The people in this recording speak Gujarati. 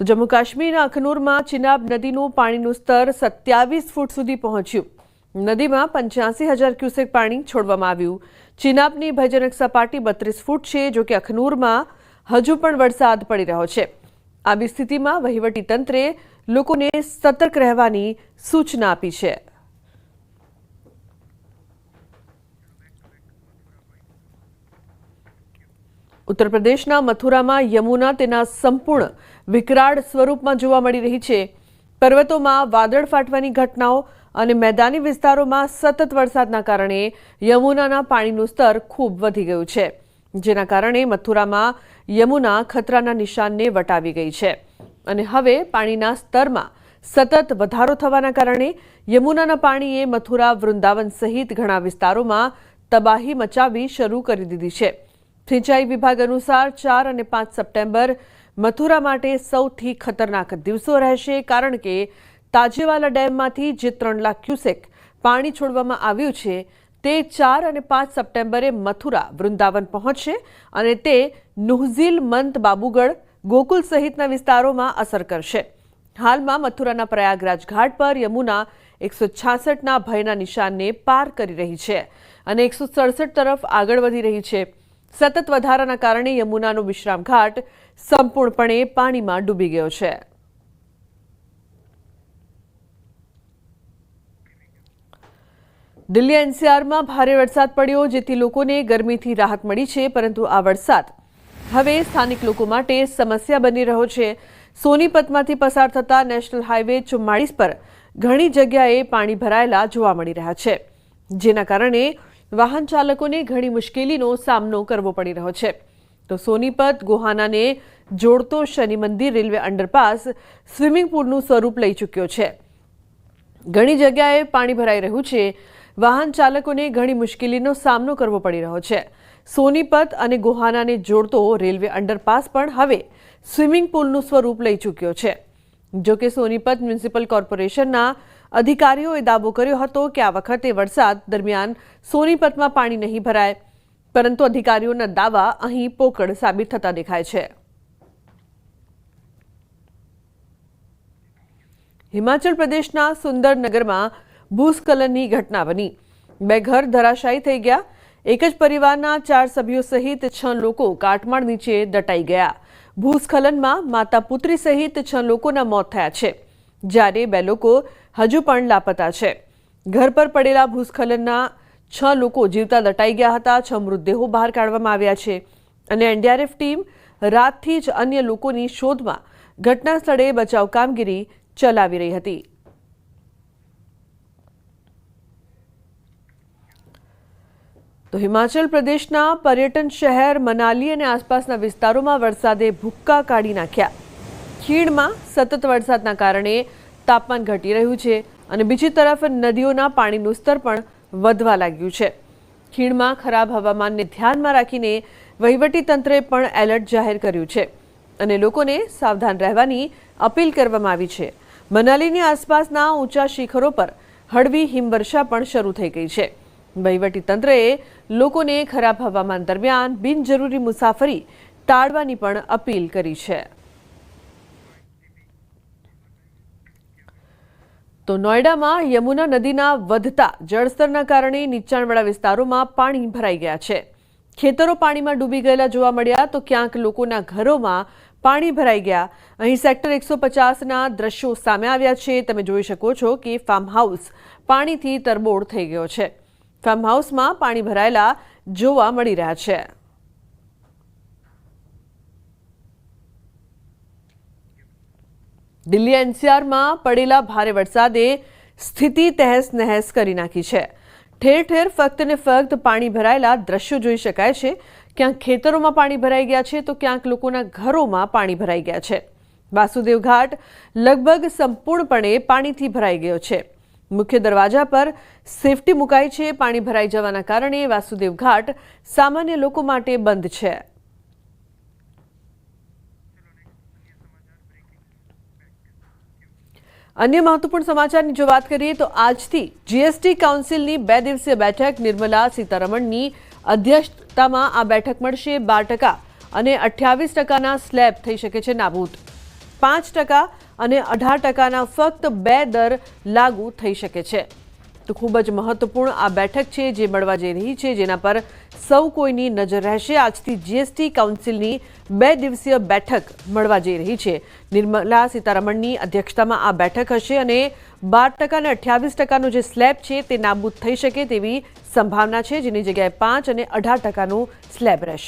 તો જમ્મુ કાશ્મીરના અખનૂરમાં ચિનાબ નદીનું પાણીનું સ્તર 27 ફૂટ સુધી પહોંચ્યું. નદીમાં 85,000 ક્યુસેક પાણી છોડવામાં આવ્યું. ચિનાબની ભયજનક સપાટી 32 ફૂટ છે. જો કે અખનૂરમાં હજુ પણ વરસાદ પડી રહ્યો છે. આવી સ્થિતિમાં વહીવટીતંત્રે લોકોને સતર્ક રહેવાની સૂચના આપી છે. ઉત્તર પ્રદેશના મથુરામાં યમુના તેના સંપૂર્ણ વિકરાળ સ્વરૂપમાં જોવા મળી રહી છે. પર્વતોમાં વાદળ ફાટવાની ઘટનાઓ અને મેદાની વિસ્તારોમાં સતત વરસાદના કારણે યમુનાના પાણીનું સ્તર ખૂબ વધી ગયું છે, જેના કારણે મથુરામાં યમુના ખતરાના નિશાનને વટાવી ગઈ છે અને હવે પાણીના સ્તરમાં સતત વધારો થવાના કારણે યમુનાના પાણીએ મથુરા, વૃંદાવન સહિત ઘણા વિસ્તારોમાં તબાહી મચાવવી શરૂ કરી દીધી છે. સિંચાઈ વિભાગ અનુસાર 4 અને 5 સપ્ટેમ્બર મથુરા માટે સૌથી ખતરનાક દિવસો રહેશે, કારણ કે તાજેવાલા ડેમમાંથી જે 3 લાખ ક્યુસેક પાણી છોડવામાં આવ્યું છે તે 4 અને 5 સપ્ટેમ્બરે મથુરા, વૃંદાવન પહોંચશે અને તે નુહઝીલ, મંત, બાબુગઢ, ગોકુલ સહિતના વિસ્તારોમાં અસર કરશે. હાલમાં મથુરાના પ્રયાગરાજ ઘાટ પર યમુના 166ના ભયના નિશાનને પાર કરી રહી છે અને 167 તરફ આગળ વધી રહી છે. સતત વધારાના કારણે યમુનાનો વિશ્રામ ઘાટ સંપૂર્ણપણે પાણીમાં ડૂબી ગયો છે. દિલ્હી એનસીઆરમાં ભારે વરસાદ પડ્યો, જેથી લોકોને ગરમીથી રાહત મળી છે, પરંતુ આ વરસાદ હવે સ્થાનિક લોકો માટે સમસ્યા બની રહ્યો છે. સોનીપતમાંથી પસાર થતા નેશનલ હાઈવે 44 પર ઘણી જગ્યાએ પાણી ભરાયેલા જોવા મળી રહ્યા છે, જેના કારણે વાહન ચાલકોને ઘણી મુશ્કેલીનો સામનો કરવો પડી રહ્યો છે. તો સોનીપત ગોહાનાને જોડતો શનિ મંદિર રેલવે અંડરપાસ સ્વિમિંગ પુલનું સ્વરૂપ લઈ ચૂક્યો છે. ઘણી જગ્યાએ પાણી ભરાઈ રહ્યું છે. વાહન ચાલકોને ઘણી મુશ્કેલીનો સામનો કરવો પડી રહ્યો છે. સોનીપત અને ગોહાનાને જોડતો રેલવે અંડરપાસ પણ હવે સ્વિમિંગ પુલનું સ્વરૂપ લઈ ચૂક્યો છે. જો કે સોનીપત મ્યુનિસિપલ કોર્પોરેશનના અધિકારીઓએ દાવો કર્યો હતો કે આ વખતે વરસાદ દરમિયાન સોનીપતમાં પાણી નહીં ભરાય, પરંતુ અધિકારીઓના દાવા અહીં પોકળ સાબિત થતા દેખાય છે. હિમાચલ પ્રદેશના સુંદરનગરમાં ભૂસ્ખલનની ઘટના બની. 2 ઘર ધરાશાયી થઈ ગયા. એક જ પરિવારના 4 સભ્યો સહિત 6 લોકો કાટમાળ નીચે દટાઈ ગયા. ભૂસ્ખલનમાં માતા, પુત્રી સહિત 6 લોકોના મોત થયા છે, જ્યારે 2 લોકો હજુ પણ લાપતા છે. ઘર પર પડેલા ભૂસ્ખલનના 6 લોકો જીવતા દટાઈ ગયા હતા. 6 મૃતદેહો બહાર કાઢવામાં આવ્યા છે અને એનડીઆરએફ ટીમ રાતથી જ અન્ય લોકોની શોધમાં ઘટના સ્થળે બચાવ કામગીરી ચલાવી રહી હતી. તો હિમાચલ પ્રદેશના પર્યટન શહેર મનાલી અને આસપાસના વિસ્તારોમાં વરસાદે ભૂક્કા કાઢી નાખ્યા. ખીણમાં સતત વરસાદના કારણે તાપમાન ઘટી રહ્યું છે અને બીજી તરફ નદીઓના પાણીનું સ્તર પણ વધવા લાગ્યું છે. ખીણમાં ખરાબ હવામાનને ધ્યાનમાં રાખીને વહીવટીતંત્રે પણ એલર્ટ જાહેર કર્યું છે અને લોકોને સાવધાન રહેવાની અપીલ કરવામાં આવી છે. મનાલીની આસપાસના ઊંચા શિખરો પર હળવી હિમવર્ષા પણ શરૂ થઈ ગઈ છે. વહીવટીતંત્રએ લોકોને ખરાબ હવામાન દરમિયાન બિનજરૂરી મુસાફરી ટાળવાની પણ અપીલ કરી છે. તો નોઈડામાં યમુના નદીના વધતા જળસ્તરના કારણે નીચાણવાળા વિસ્તારોમાં પાણી ભરાઈ ગયા છે. ખેતરો પાણીમાં ડૂબી ગયેલા જોવા મળ્યા, તો ક્યાંક લોકોના ઘરોમાં પાણી ભરાઈ ગયા. અહીં સેક્ટર 150ના દ્રશ્યો સામે આવ્યા છે. તમે જોઈ શકો છો કે ફાર્મ હાઉસ પાણીથી તરબોળ થઈ ગયો છે. ફાર્મ હાઉસમાં પાણી ભરાયેલા જોવા મળી રહ્યા છે. દિલ્હી એનસીઆરમાં પડેલા ભારે વરસાદે સ્થિતિ તહેસ નહેસ કરી નાખી છે. ઠેર ઠેર ફક્ત ને ફક્ત પાણી ભરાયેલા દ્રશ્યો જોઈ શકાય છે. ક્યાંક ખેતરોમાં પાણી ભરાઈ ગયા છે, તો ક્યાંક લોકોના ઘરોમાં પાણી ભરાઈ ગયા છે. વાસુદેવ ઘાટ લગભગ સંપૂર્ણપણે પાણીથી ભરાઈ ગયો છે. મુખ્ય દરવાજા પર સેફટી મુકાઈ છે. પાણી ભરાઈ જવાના કારણે વાસુદેવ ઘાટ સામાન્ય લોકો માટે બંધ છે. અન્ય મહત્વપૂર્ણ સમાચારની જો વાત કરીએ તો આજથી જીએસટી કાઉન્સિલની 2 દિવસીય બેઠક નિર્મલા સીતારમણની અધ્યક્ષતામાં આ બેઠક મળશે. 12% અને 28%ના સ્લેબ થઈ શકે છે નાબૂદ. 5% અને 18%ના ફક્ત 2 દર લાગુ થઈ શકે છે. તો ખૂબ જ મહત્વપૂર્ણ આ બેઠક છે જે મળવા જઈ રહી છે, જેના પર સૌ કોઈની નજર રહેશે. આજથી જીએસટી કાઉન્સિલની 2 દિવસીય બેઠક મળવા જઈ રહી છે. નિર્મલા સીતારમણની અધ્યક્ષતામાં આ બેઠક હશે અને 12% અને 28%નો જે સ્લેબ છે તે નાબૂદ થઈ શકે તેવી સંભાવના છે, જેની જગ્યાએ 5 અને 18%નું સ્લેબ રહેશે.